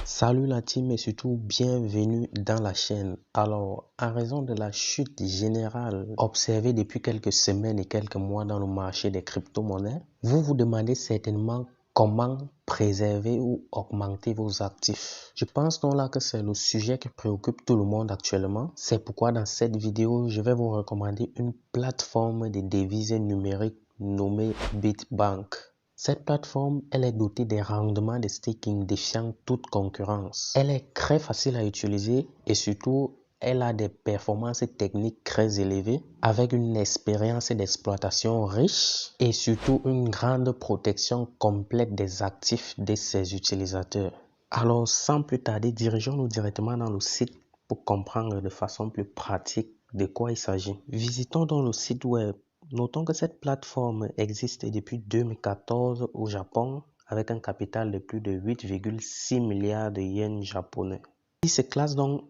Salut la team et surtout bienvenue dans la chaîne. Alors, en raison de la chute générale observée depuis quelques semaines et quelques mois dans le marché des crypto-monnaies, vous vous demandez certainement comment préserver ou augmenter vos actifs. Je pense donc là que c'est le sujet qui préoccupe tout le monde actuellement. C'est pourquoi dans cette vidéo, je vais vous recommander une plateforme de devises numériques nommée Bitbank. Cette plateforme, elle est dotée des rendements de staking défiant toute concurrence. Elle est très facile à utiliser et surtout, elle a des performances techniques très élevées avec une expérience d'exploitation riche et surtout une grande protection complète des actifs de ses utilisateurs. Alors, sans plus tarder, dirigeons-nous directement dans le site pour comprendre de façon plus pratique de quoi il s'agit. Visitons donc le site web. Notons que cette plateforme existe depuis 2014 au Japon avec un capital de plus de 8,6 milliards de yens japonais. Il se classe donc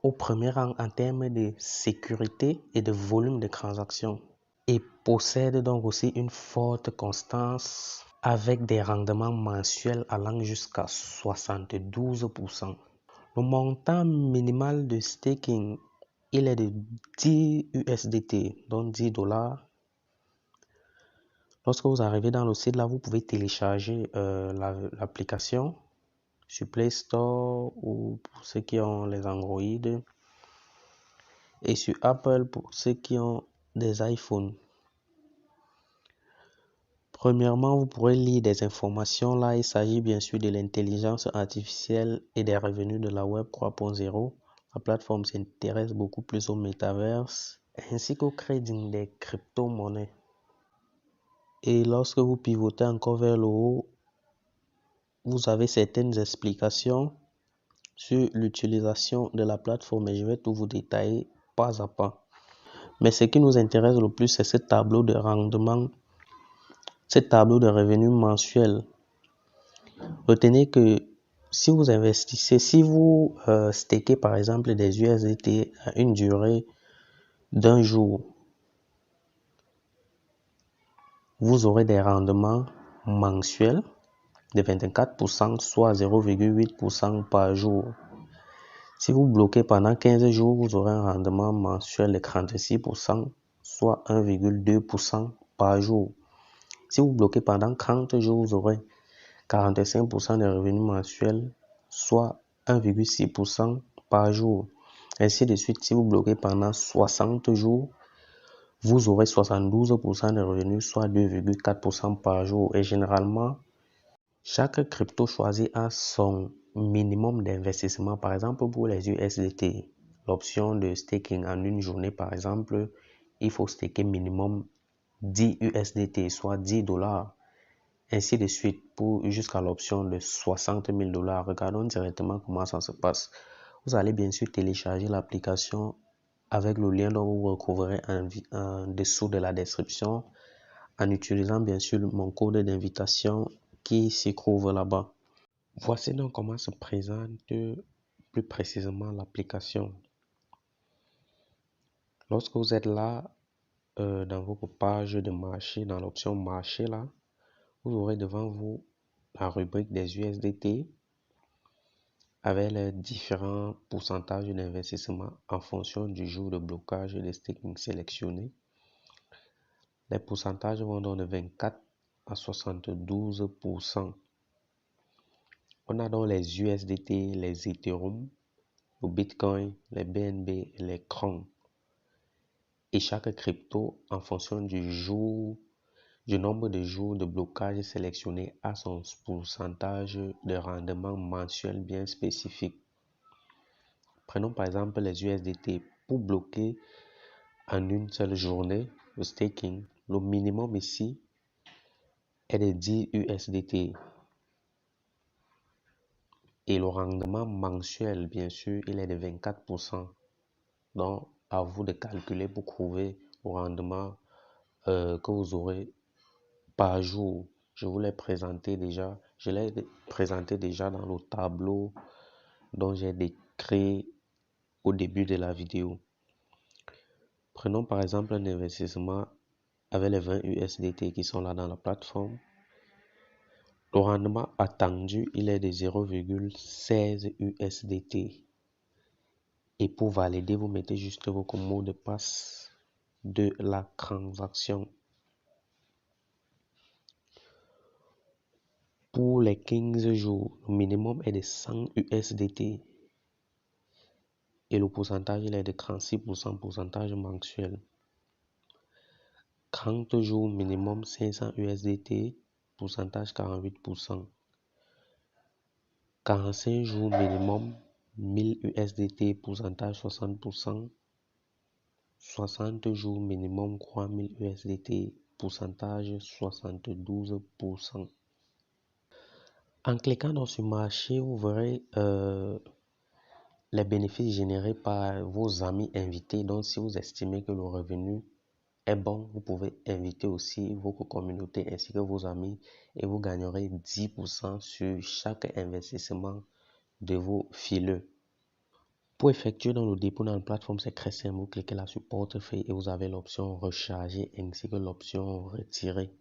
au premier rang en termes de sécurité et de volume de transactions et possède donc aussi une forte constance avec des rendements mensuels allant jusqu'à 72%. Le montant minimal de staking, il est de 10 USDT, donc 10 $. Lorsque vous arrivez dans le site, là, vous pouvez télécharger l'application sur Play Store ou pour ceux qui ont les Android et sur Apple pour ceux qui ont des iPhones. Premièrement, vous pourrez lire des informations. Là, il s'agit bien sûr de l'intelligence artificielle et des revenus de la Web 3.0. La plateforme s'intéresse beaucoup plus au métaverse ainsi qu'au trading des crypto-monnaies. Et lorsque vous pivotez encore vers le haut, vous avez certaines explications sur l'utilisation de la plateforme et je vais tout vous détailler pas à pas. Mais ce qui nous intéresse le plus, c'est ce tableau de rendement, ce tableau de revenus mensuels. Retenez que si vous investissez, si vous stakez par exemple des USDT à une durée d'un jour, vous aurez des rendements mensuels de 24%, soit 0,8% par jour. Si vous bloquez pendant 15 jours, vous aurez un rendement mensuel de 36%, soit 1,2% par jour. Si vous bloquez pendant 30 jours, vous aurez 45% de revenus mensuels, soit 1,6% par jour. Ainsi de suite, si vous bloquez pendant 60 jours, vous aurez 72% de revenus, soit 2,4% par jour. Et généralement, chaque crypto choisi a son minimum d'investissement. Par exemple, pour les USDT, l'option de staking en une journée, par exemple, il faut staker minimum 10 USDT, soit 10 $. Ainsi de suite pour jusqu'à l'option de 60 000 $. Regardons directement comment ça se passe. Vous allez bien sûr télécharger l'application avec le lien dont vous retrouverez en dessous de la description en utilisant bien sûr mon code d'invitation qui s'y trouve là-bas. Voici donc comment se présente plus précisément l'application. Lorsque vous êtes là, dans votre page de marché, dans l'option marché là, vous aurez devant vous la rubrique des USDT avec les différents pourcentages d'investissement en fonction du jour de blocage et de staking sélectionné. Les pourcentages vont donc de 24 à 72%. On a donc les USDT, les Ethereum, le Bitcoin, les BNB et les Cron. Et chaque crypto, en fonction du nombre de jours de blocage sélectionné, a son pourcentage de rendement mensuel bien spécifique. Prenons par exemple les USDT. Pour bloquer en une seule journée le staking, le minimum ici est de 10 USDT. Et le rendement mensuel, bien sûr, il est de 24%. Donc, à vous de calculer pour trouver le rendement que vous aurez par jour. Je l'ai présenté déjà dans le tableau dont j'ai décrit au début de la vidéo. Prenons par exemple un investissement avec les 20 USDT qui sont là dans la plateforme. Le rendement attendu, il est de 0,16 USDT. Et pour valider, vous mettez juste votre mot de passe de la transaction. Pour les 15 jours, le minimum est de 100 USDT. Et le pourcentage il est de 36%, pourcentage mensuel. 30 jours minimum 500 USDT, pourcentage 48%. 45 jours minimum 1000 USDT, pourcentage 60%. 60 jours minimum 3000 USDT, pourcentage 72%. En cliquant dans ce marché, vous verrez les bénéfices générés par vos amis invités. Donc, si vous estimez que le revenu est bon, vous pouvez inviter aussi votre communauté ainsi que vos amis et vous gagnerez 10% sur chaque investissement de vos fileux. Pour effectuer dans le dépôt dans la plateforme, c'est très simple. Vous cliquez là sur portefeuille et vous avez l'option recharger ainsi que l'option retirer.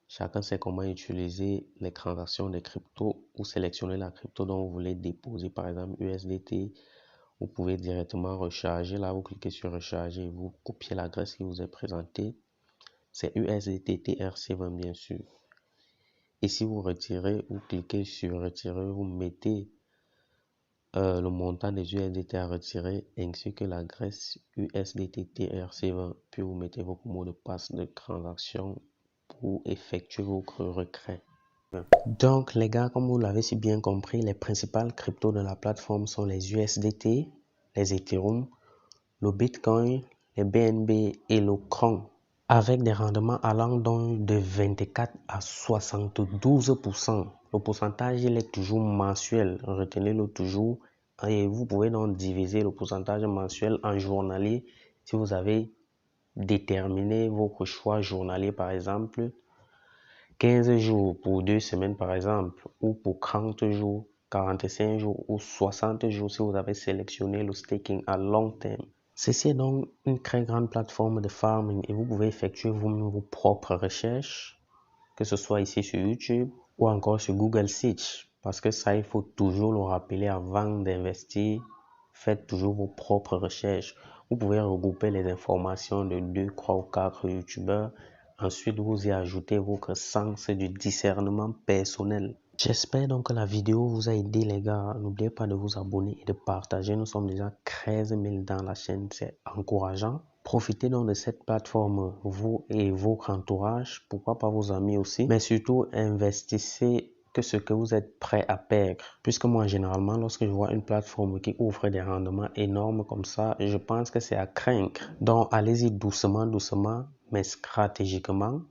Chacun sait comment utiliser les transactions de crypto ou sélectionner la crypto dont vous voulez déposer, par exemple USDT. Vous pouvez directement recharger. Là, vous cliquez sur recharger, vous copiez l'adresse qui vous est présentée. C'est USDT TRC20 bien sûr. Et si vous retirez, vous cliquez sur retirer, vous mettez le montant des USDT à retirer ainsi que l'adresse USDT TRC20. Puis vous mettez votre mot de passe de transaction pour effectuer votre retrait. Donc les gars, comme vous l'avez si bien compris, les principales cryptos de la plateforme sont les USDT, les Ethereum, le Bitcoin, les BNB et le Tron, avec des rendements allant donc de 24 à 72%. Le pourcentage il est toujours mensuel, retenez-le toujours, et vous pouvez donc diviser le pourcentage mensuel en journalier si vous avez déterminé votre choix journalier, par exemple 15 jours pour 2 semaines par exemple, ou pour 30 jours, 45 jours ou 60 jours si vous avez sélectionné le staking à long terme. Ceci est donc une très grande plateforme de farming et vous pouvez effectuer vous-même vos propres recherches, que ce soit ici sur YouTube ou encore sur Google Search, parce que ça il faut toujours le rappeler avant d'investir, faites toujours vos propres recherches. Vous pouvez regrouper les informations de 2, 3 ou 4 youtubeurs. Ensuite, vous y ajoutez votre sens du discernement personnel. J'espère donc que la vidéo vous a aidé les gars. N'oubliez pas de vous abonner et de partager. Nous sommes déjà 13 000 dans la chaîne. C'est encourageant. Profitez donc de cette plateforme, vous et votre entourage. Pourquoi pas vos amis aussi. Mais surtout, investissez que ce que vous êtes prêt à perdre. Puisque moi, généralement, lorsque je vois une plateforme qui offre des rendements énormes comme ça, je pense que c'est à craindre. Donc, allez-y doucement, doucement, mais stratégiquement.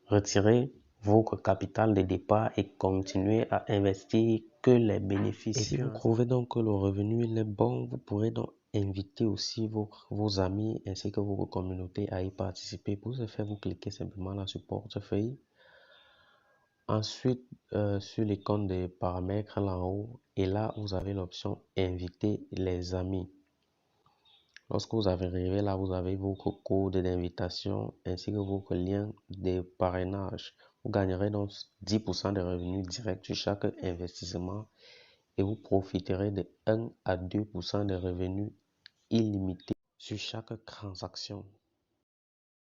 Retirez votre capital de départ et continuez à investir que les bénéfices. Et si vous trouvez donc que le revenu il est bon, vous pourrez donc inviter aussi vos amis ainsi que votre communauté à y participer. Pour ce faire, vous cliquez simplement là sur portefeuille. Ensuite, sur l'icône des paramètres là en haut, et là, vous avez l'option inviter les amis. Lorsque vous arrivez là, vous avez votre code d'invitation ainsi que votre lien de parrainage. Vous gagnerez donc 10% de revenus directs sur chaque investissement et vous profiterez de 1 à 2% de revenus illimités sur chaque transaction.